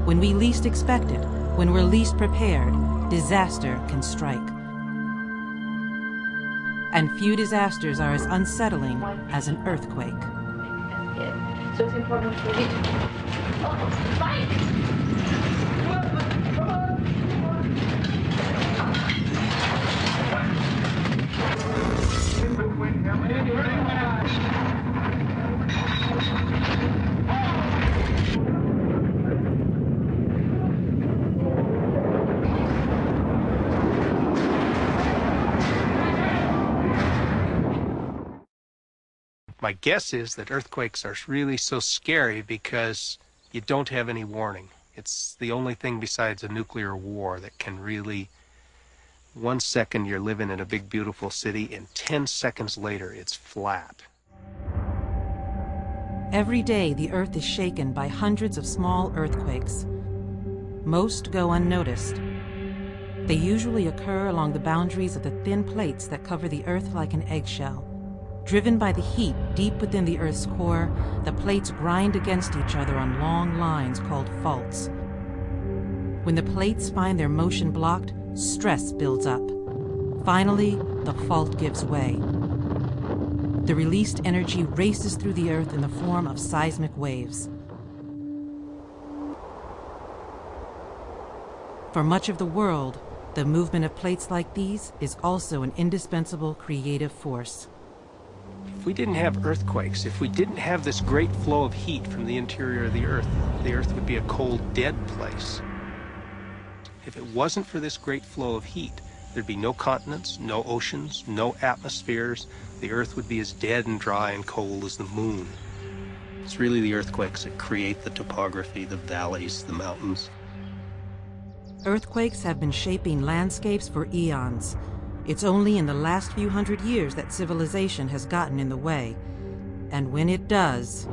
When we least expect it, when we're least prepared, disaster can strike. And few disasters are as unsettling as an earthquake. So it's important for you. Oh, Mike! My guess is that earthquakes are really so scary because you don't have any warning. It's the only thing besides a nuclear war that can really, 1 second you're living in a big beautiful city and 10 seconds later it's flat. Every day the earth is shaken by hundreds of small earthquakes. Most go unnoticed. They usually occur along the boundaries of the thin plates that cover the earth like an eggshell. Driven by the heat deep within the Earth's core, the plates grind against each other on long lines called faults. When the plates find their motion blocked, stress builds up. Finally, the fault gives way. The released energy races through the Earth in the form of seismic waves. For much of the world, the movement of plates like these is also an indispensable creative force. If we didn't have earthquakes, if we didn't have this great flow of heat from the interior of the Earth would be a cold, dead place. If it wasn't for this great flow of heat, there'd be no continents, no oceans, no atmospheres. The Earth would be as dead and dry and cold as the moon. It's really the earthquakes that create the topography, the valleys, the mountains. Earthquakes have been shaping landscapes for eons. It's only in the last few hundred years that civilization has gotten in the way. And when it does...